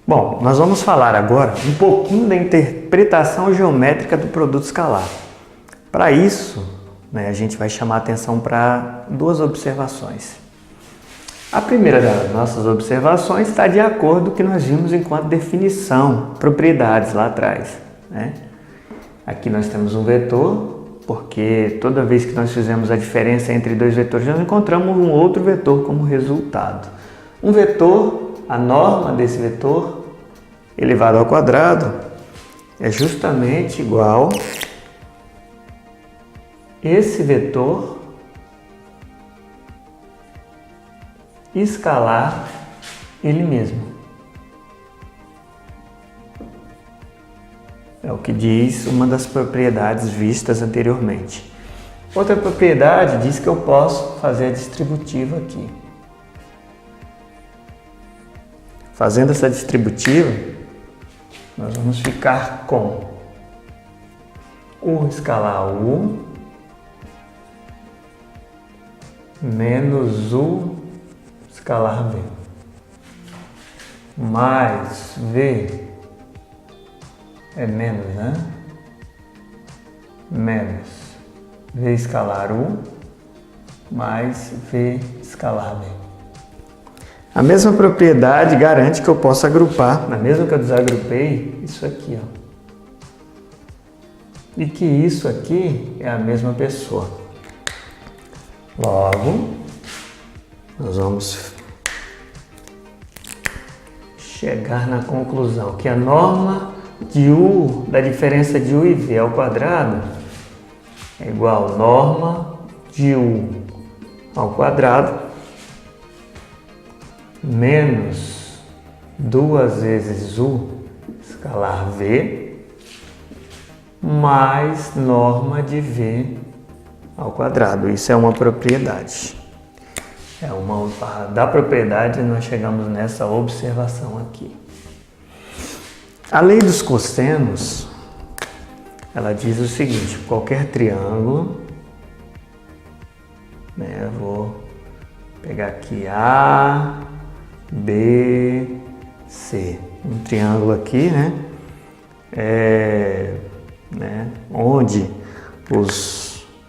Bom, nós vamos falar agora um pouquinho da interpretação geométrica do produto escalar. Para isso, a gente vai chamar a atenção para duas observações. A primeira das nossas observações está de acordo com o que nós vimos enquanto definição, propriedades lá atrás. Aqui nós temos um vetor, porque toda vez que nós fizemos a diferença entre dois vetores, nós encontramos um outro vetor como resultado. Um vetor, a norma desse vetor, elevado ao quadrado, é justamente igual esse vetor escalar ele mesmo. É o que diz uma das propriedades vistas anteriormente. Outra propriedade diz que eu posso fazer a distributiva aqui. Fazendo essa distributiva, nós vamos ficar com U escalar U menos U escalar V mais V é menos, menos V escalar U mais V escalar V. A mesma propriedade garante que eu possa agrupar, na mesma que eu desagrupei, isso aqui, e que isso aqui é a mesma pessoa. Logo, nós vamos chegar na conclusão que a norma de U, da diferença de U e V ao quadrado, é igual a norma de U ao quadrado menos 2 vezes U escalar V mais norma de V ao quadrado. Isso é uma propriedade. Da propriedade nós chegamos nessa observação aqui. A lei dos cossenos, ela diz o seguinte: qualquer triângulo, eu vou pegar aqui A, B, C, um triângulo aqui, onde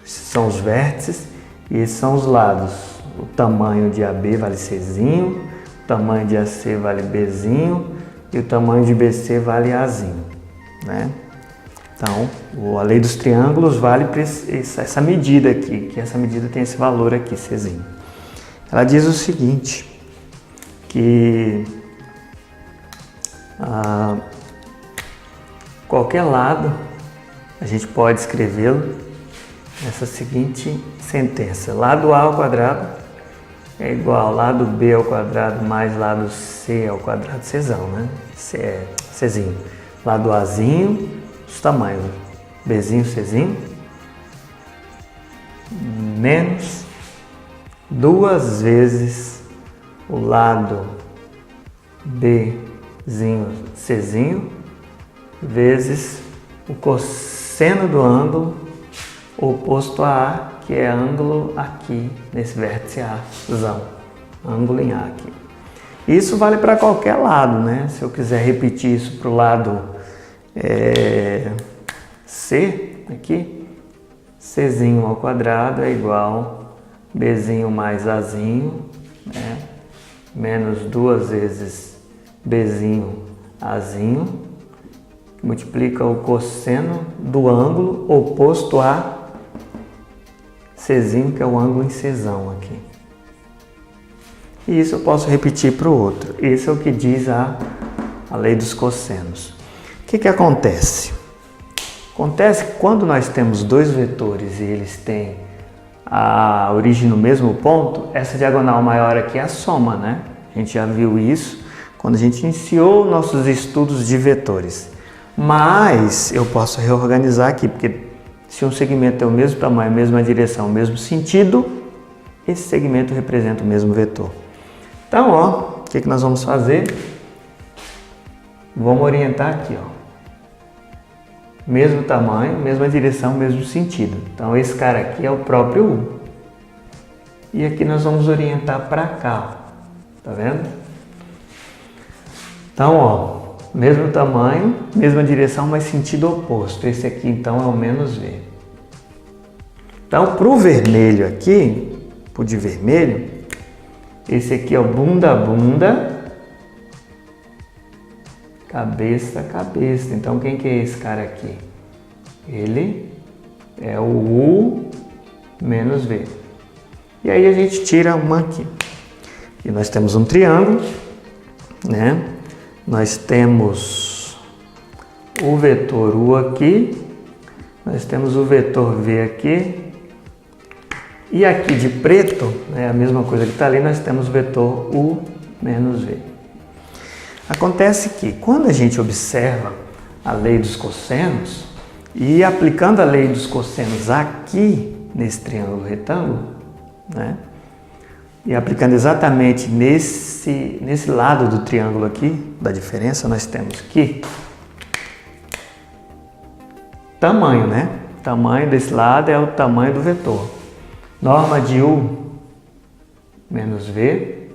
são os vértices e esses são os lados. O tamanho de AB vale Czinho, o tamanho de AC vale Bzinho e o tamanho de BC vale Azinho, Então, a lei dos triângulos vale para essa medida aqui, que essa medida tem esse valor aqui, Czinho. Ela diz o seguinte, que qualquer lado a gente pode escrevê-lo nessa seguinte sentença: lado A ao quadrado é igual a lado B ao quadrado mais lado C ao quadrado, Czão, Czinho. Lado Azinho, os tamanhos, Bzinho, Czinho, menos 2 vezes o lado Bzinho, Czinho, vezes o cosseno do ângulo oposto a A, que é ângulo aqui, nesse vértice Azão, ângulo em A aqui. Isso vale para qualquer lado, Se eu quiser repetir isso para o lado C, aqui, Czinho ao quadrado é igual Bzinho mais Azinho, menos 2 vezes Bzinho Azinho, que multiplica o cosseno do ângulo oposto a Czinho, que é o ângulo em Czão aqui. E isso eu posso repetir para o outro. Esse é o que diz a lei dos cossenos. O que acontece? Acontece que quando nós temos dois vetores e eles têm a origem no mesmo ponto, essa diagonal maior aqui é a soma, A gente já viu isso quando a gente iniciou nossos estudos de vetores. Mas eu posso reorganizar aqui, porque se um segmento tem o mesmo tamanho, a mesma direção, o mesmo sentido, esse segmento representa o mesmo vetor. Então, o que nós vamos fazer? Vamos orientar aqui, mesmo tamanho, mesma direção, mesmo sentido. Então esse cara aqui é o próprio U. E aqui nós vamos orientar para cá, tá vendo? Então, ó, mesmo tamanho, mesma direção, mas sentido oposto. Esse aqui, então, é o menos V. Então, para o vermelho aqui, para o de vermelho, esse aqui é o bunda, bunda, cabeça, cabeça. Então, quem que é esse cara aqui? Ele é o U menos V. E aí a gente tira uma aqui. E nós temos um triângulo, né? Nós temos o vetor U aqui, nós temos o vetor V aqui, e aqui de preto, né, a mesma coisa que está ali, nós temos o vetor U menos V. Acontece que quando a gente observa a lei dos cossenos, e aplicando a lei dos cossenos aqui nesse triângulo retângulo, né, e aplicando exatamente nesse lado do triângulo aqui, da diferença, nós temos que tamanho, né? Tamanho desse lado é o tamanho do vetor. Norma de U menos V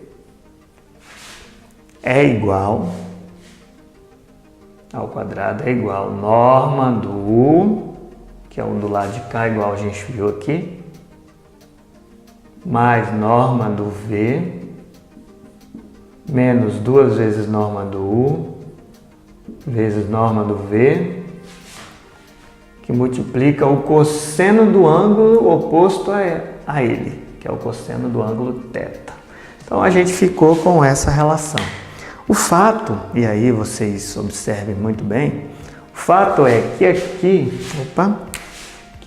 é igual ao quadrado, é igual norma do U, que é o do lado de cá, igual a gente viu aqui, mais norma do V, menos 2 vezes norma do U, vezes norma do V, que multiplica o cosseno do ângulo oposto a ele, que é o cosseno do ângulo θ. Então a gente ficou com essa relação. O fato, e aí vocês observem muito bem, o fato é que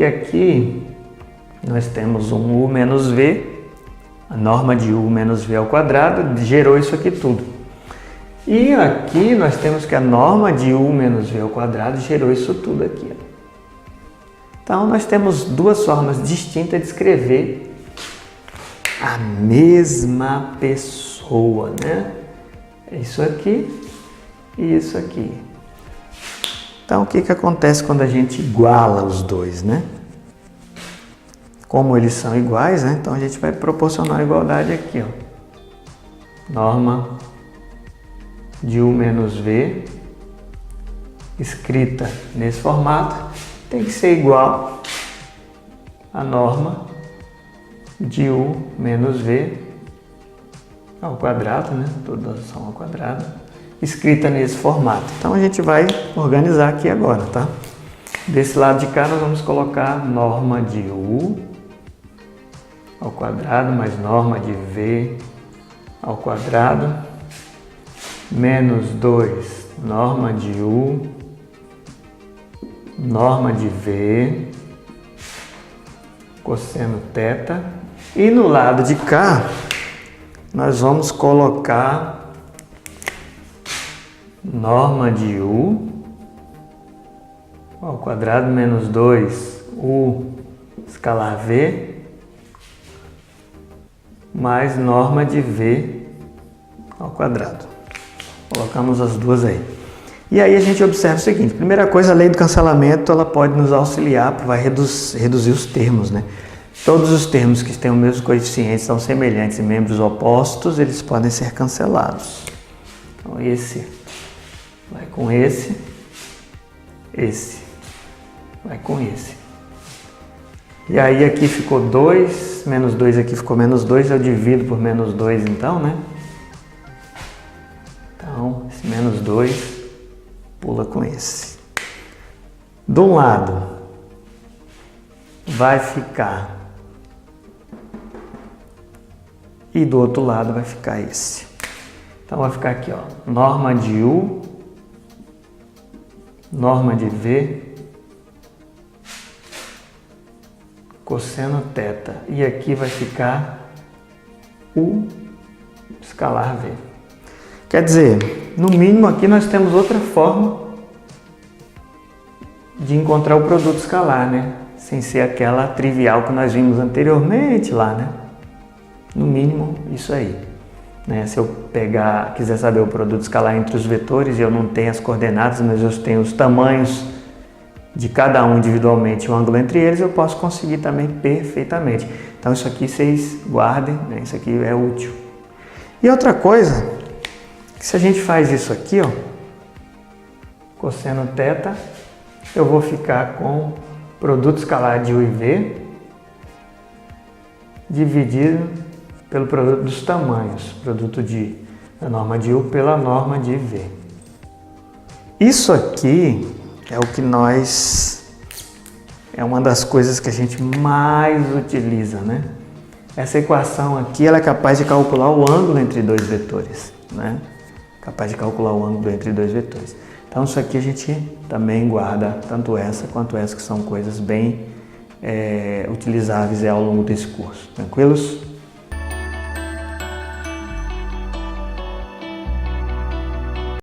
aqui nós temos um U menos V, a norma de U menos V ao quadrado gerou isso aqui tudo. E aqui nós temos que a norma de U menos V ao quadrado gerou isso tudo aqui. Então nós temos duas formas distintas de escrever a mesma pessoa, né? Isso aqui e isso aqui. Então o que acontece quando a gente iguala os dois, né? Como eles são iguais, né? Então a gente vai proporcionar a igualdade aqui, ó. Norma de U menos V, escrita nesse formato, tem que ser igual a norma de U menos V ao quadrado, né? Todas são ao quadrado, escrita nesse formato. Então a gente vai organizar aqui agora, tá? Desse lado de cá nós vamos colocar norma de U ao quadrado mais norma de V ao quadrado menos 2 norma de U, norma de V, cosseno θ. E no lado de cá nós vamos colocar norma de U ao quadrado menos 2 U escalar V mais norma de V ao quadrado. Colocamos as duas aí. E aí a gente observa o seguinte, primeira coisa, a lei do cancelamento, ela pode nos auxiliar, vai reduzir os termos, né? Todos os termos que têm o mesmo coeficiente, são semelhantes e membros opostos, eles podem ser cancelados. Então esse vai com esse vai com esse. E aí aqui ficou 2, menos 2 aqui ficou menos 2, eu divido por menos 2 então, né? Então, esse menos 2 pula com esse. De um lado vai ficar e do outro lado vai ficar esse. Então vai ficar aqui, ó, norma de U, norma de V, cosseno θ. E aqui vai ficar U escalar V. Quer dizer, no mínimo aqui nós temos outra forma de encontrar o produto escalar, né? Sem ser aquela trivial que nós vimos anteriormente lá, né? No mínimo isso aí, né? Se eu quiser saber o produto escalar entre os vetores e eu não tenho as coordenadas, mas eu tenho os tamanhos de cada um individualmente, o ângulo entre eles, eu posso conseguir também perfeitamente. Então isso aqui vocês guardem, né? Isso aqui é útil. E outra coisa Se a gente faz isso aqui, ó, cosseno θ, eu vou ficar com produto escalar de U e V dividido pelo produto dos tamanhos, produto da norma de U pela norma de V. Isso aqui é o que é uma das coisas que a gente mais utiliza, né? Essa equação aqui, ela é capaz de calcular o ângulo entre dois vetores, né? Capaz de calcular o ângulo entre dois vetores. Então isso aqui a gente também guarda tanto essa quanto essa, que são coisas bem utilizáveis ao longo desse curso. Tranquilos?